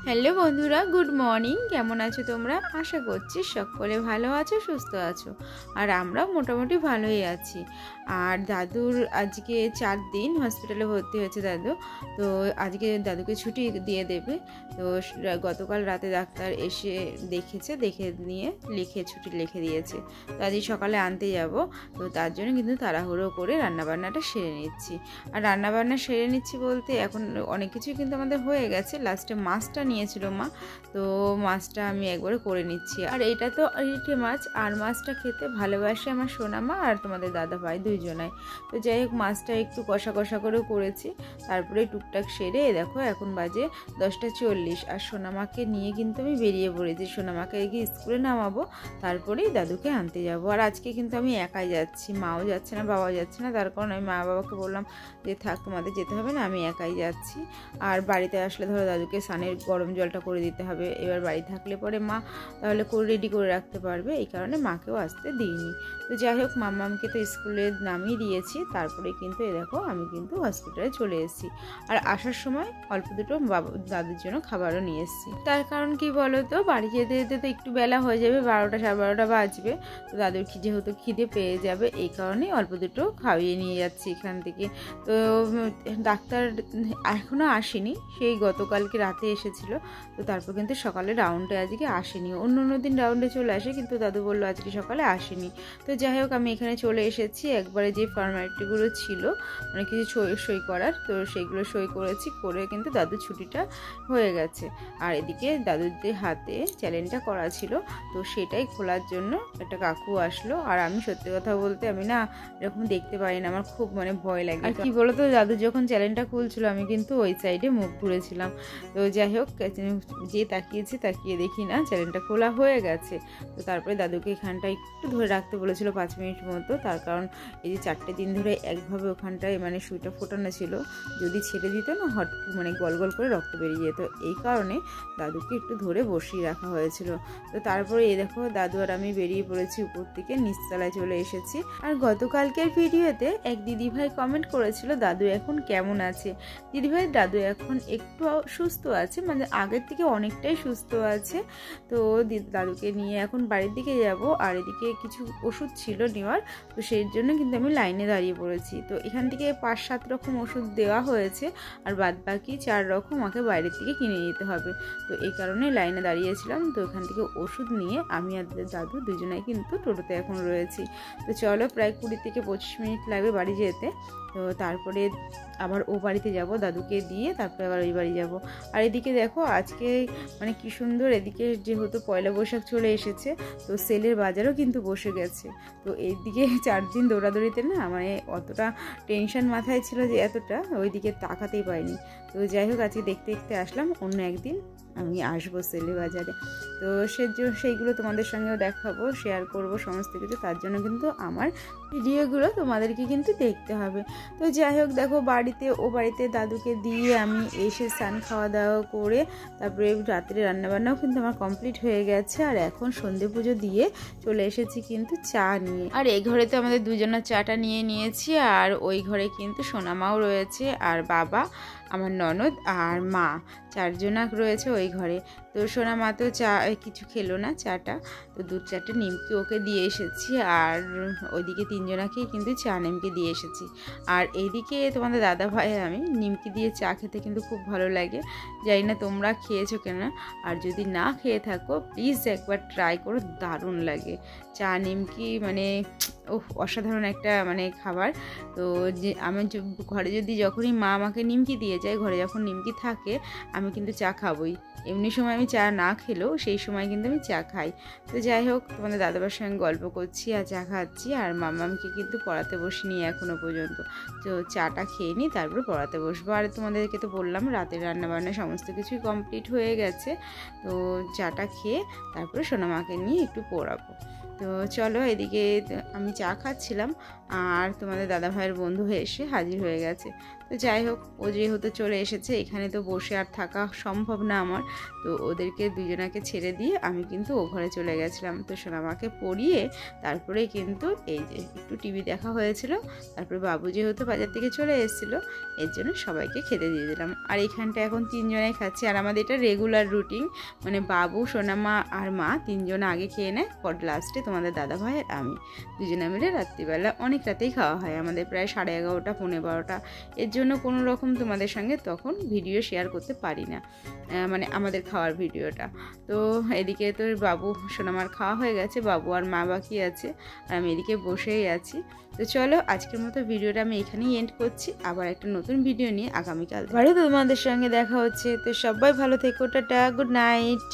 Hello বন্ধুরা, good morning. কেমন আছো তোমরা? আশা করছি সকলে ভালো আছো, সুস্থ আছো। আর আমরাও মোটামুটি ভালোই আছি। আর দাদুর আজকে 4 দিন হসপিটালে ভর্তি হয়েছে দাদু। তো আজকে দাদুকে ছুটি দিয়ে দেবে। তো গতকাল রাতে ডাক্তার এসে দেখেছে, দেখে নিয়ে ছুটি লিখে দিয়েছে। তো আজকে সকালে আনতে যাব। তো তার জন্য কিন্তু তাড়াহুড়ো করে রান্নাবান্নাটা সেরে নিচ্ছি। আর রান্নাবান্না সেরে নিচ্ছি বলতে এখন অনেক কিছুই কিন্তু আমাদের হয়ে গেছে। লাস্টে মাছটা নিয়েছিল মা, তো মাছটা আমি একবারে করে নিচ্ছি। আর এটা তো ইলিশে মাছ, আর মাছটা খেতে ভালোবাসে আমার সোনা মা আর তোমাদের দাদা ভাই দুইজনাই। তো যাই হোক, মাছটা একটু কষা কষা করে করেছি, তারপরে টুকটাক সেরে দেখো এখন বাজে 10:40। আর সোনামাকে নিয়ে কিন্তু আমি বেরিয়ে পড়েছি। সোনামাকে গিয়ে স্কুলে নামাবো, তারপরেই দাদুকে আনতে যাব। আর আজকে কিন্তু আমি একাই যাচ্ছি, মাও যাচ্ছে না, বাবাও যাচ্ছে না। তার কারণ আমি মা বাবাকে বললাম যে থাক, তোমাদের যেতে হবে না, আমি একাই যাচ্ছি। আর বাড়িতে আসলে ধরো দাদুকে স্নানের গরম জলটা করে দিতে হবে। এবার বাড়ি থাকলে পরে মা তাহলে রেডি করে রাখতে পারবে, এই কারণে মাকেও আসতে দিইনি। তো যাই হোক, মাম্মামকে তো স্কুলে নামিয়ে দিয়েছি, তারপরে কিন্তু দেখো আমি কিন্তু হসপিটালে চলে এসেছি। আর আসার সময় অল্প দুটো দাদুর জন্য খাবারও নিয়ে এসেছি। তার কারণ কি বলো তো, বাড়ি যেতে যেতে তো একটু বেলা হয়ে যাবে, 12টা সাড়ে 12টা বাজবে। তো দাদুর যেহেতু খিদে পেয়ে যাবে, এই কারণে অল্প দুটো খাইয়ে নিয়ে যাচ্ছি এখান থেকে। তো ডাক্তার এখনও আসেনি, সেই গতকালকে রাতে এসেছিল। তো তারপর কিন্তু সকালে রাউন্ডে আজকে আসেনি। অন্য দিন রাউন্ডে চলে আসে, কিন্তু দাদু বললো আজকে সকালে আসেনি। তো যাই হোক, আমি এখানে চলে এসেছি। একবারে যে ফর্মালিটিগুলো ছিল, মানে কিছু সই করার, তো সেইগুলো সই করেছি, করে কিন্তু দাদুর ছুটিটা হয়ে গেছে। আর এদিকে দাদুদের হাতে চ্যালেঞ্জটা করা ছিল, তো সেটাই খোলার জন্য একটা কাকু আসলো। আর আমি সত্যি কথা বলতে আমি না এরকম দেখতে পারি না, আমার খুব ভয় লাগে। আর কি বলতো, দাদু যখন চ্যালেঞ্জটা খুলছিল আমি কিন্তু ওই সাইডে মুখ ঘুরেছিলাম। তো যাই হোক, যে তাকিয়ে দেখি না চ্যালেঞ্জটা খোলা হয়ে গেছে। তো তারপরে দাদুকে এখানটা একটু ধরে রাখতে বলেছিল 5 মিনিট মতো। তার কারণ এই যে 4টে দিন ধরে একভাবে ওখানটায় সুইটা ফোটানো ছিল, যদি ছেড়ে দিত না হট গল গল করে রক্ত বেরিয়ে যেত। এই কারণে দাদুকে একটু ধরে বসিয়ে রাখা হয়েছিল। তো তারপরে এই দেখো, দাদু আর আমি বেরিয়ে পড়েছি উপর থেকে, নিচতলায় চলে এসেছি। আর গতকালকের ভিডিওতে এক দিদিভাই কমেন্ট করেছিল দাদু এখন কেমন আছে। দিদিভাই, দাদু এখন একটু সুস্থ আছে, আগের থেকে অনেকটাই সুস্থ আছে। তো দাদুকে নিয়ে এখন বাড়ির দিকে যাব। আর এদিকে কিছু ওষুধ ছিল নেওয়ার, তো সেই জন্য কিন্তু আমি লাইনে দাঁড়িয়ে পড়েছি। তো এখান থেকে 5-7 রকম ওষুধ দেওয়া হয়েছে, আর বাদ বাকি 4 রকম আমাকে বাইরের থেকে কিনে নিতে হবে। তো এই কারণে লাইনে দাঁড়িয়েছিলাম। তো এখান থেকে ওষুধ নিয়ে আমি আর দাদু দুজনেই কিন্তু টোটোতে এখন রয়েছি। তো চলো, প্রায় 20 থেকে 25 মিনিট লাগবে বাড়ি যেতে। তো তারপরে আবার ও বাড়িতে যাব, দাদুকে দিয়ে তারপরে আবার ওই বাড়ি যাব। আর এদিকে দেখো আজকে কি সুন্দর, এদিকে যেহেতু পয়লা বৈশাখ চলে এসেছে, তো সেলের বাজারও কিন্তু বসে গেছে। তো এইদিকে 4 দিন দৌড়াদৌড়িতে না অতটা টেনশন মাথায় ছিল যে এতটা ওইদিকে তাকাতেই পাইনি। তো যাই হোক, আজকে দেখতে দেখতে আসলাম, অন্য একদিন আমি আসবো সেলে বাজারে। তো সেইগুলো তোমাদের সঙ্গেও দেখাবো, শেয়ার করব সমস্ত কিছু। তার জন্য কিন্তু আমার ভিডিওগুলো তোমাদেরকে কিন্তু দেখতে হবে। তো যাই হোক, দেখো ও বাড়িতে দাদুকে দিয়ে আমি এসে স্নান খাওয়া দাওয়া করে তারপরে রাত্রে রান্নাবান্নাও কিন্তু আমার কমপ্লিট হয়ে গেছে। আর এখন সন্ধে পুজো দিয়ে চলে এসেছি কিন্তু চা নিয়ে। আর এই ঘরে তো আমাদের দুজনের চাটা নিয়ে নিয়েছি। আর ওই ঘরে কিন্তু সোনামাও রয়েছে, আর বাবা, আমার ননদ আর মা, 4 জনা রয়েছে ওই ঘরে। তো সোনা মা তো চা কিছু খেলো না চাটা, তো 2-4টে নিমকি ওকে দিয়ে এসেছি। আর ওইদিকে 3 জনাকেই কিন্তু চা নিমকি দিয়ে এসেছি। আর এইদিকে তোমাদের দাদা ভাই আমি নিমকি দিয়ে চা খেতে কিন্তু খুব ভালো লাগে। জানি না তোমরা খেয়েছো কেনা, আর যদি না খেয়ে থাকো প্লিজ একবার ট্রাই করো, দারুণ লাগে চা নিমকি। অসাধারণ একটা খাবার। তো যে আমি ঘরে যখনই মা আমাকে নিমকি দিয়ে যায়, ঘরে যখন নিমকি থাকে আমি কিন্তু চা খাবই। এমনি সময় আমি চা না খেলেও সেই সময় কিন্তু আমি চা খাই। তো যাই হোক, তোমাদের দাদাবার সঙ্গে গল্প করছি আর চা খাচ্ছি। আর মামামকে কিন্তু পড়াতে বসিনি এখনও পর্যন্ত। তো চাটা খেয়ে নিই, তারপরে পড়াতে বসবো। আর তোমাদেরকে তো বললাম রাতের রান্নাবান্না সমস্ত কিছুই কমপ্লিট হয়ে গেছে। তো চাটা খেয়ে তারপরে সোনামাকে নিয়ে একটু পড়াবো। তো চলো, এদিকে আমি চা খাচ্ছিলাম আর তোমাদের দাদাভাইয়ের বন্ধু এসে হাজির হয়ে গেছে। তো যাই হোক, ও যেহেতু চলে এসেছে, এখানে তো বসে আর থাকা সম্ভব না আমার। তো ওদেরকে দুজনাকে ছেড়ে দিয়ে আমি কিন্তু ও ঘরে চলে গেছিলাম। তো সোনামাকে পড়িয়ে তারপরে কিন্তু এই যে একটু টিভি দেখা হয়েছিল। তারপরে বাবু যেহেতু বাজার থেকে চলে এসেছিলো, এর জন্য সবাইকে খেতে দিয়ে দিলাম। আর এখানটা এখন 3 জনেই খাচ্ছি। আর আমাদের এটা রেগুলার রুটিন, মানে বাবু, সোনামা আর মা 3 জন আগে খেয়ে নেয়, পর লাস্টে তোমাদের দাদাভাই আর আমি দুজনে মিলে রাত্রিবেলা অনেক রাতেই খাওয়া হয় আমাদের, প্রায় 11:30 পৌনে 12টা। এর জন্য কোনো রকম তোমাদের সঙ্গে তখন ভিডিও শেয়ার করতে পারি না, মানে আমাদের খাওয়ার ভিডিওটা। তো এদিকে তো বাবু সোনামার খাওয়া হয়ে গেছে, বাবু আর মা বাকি আছে, আর আমি এদিকে বসেই আছি। তো চলো, আজকের মতো ভিডিওটা আমি এখানেই এন্ড করছি। আবার একটা নতুন ভিডিও নিয়ে আগামীকাল আবারও তোমাদের সঙ্গে দেখা হচ্ছে। তো সবাই ভালো থেকো, টাটা, গুড নাইট।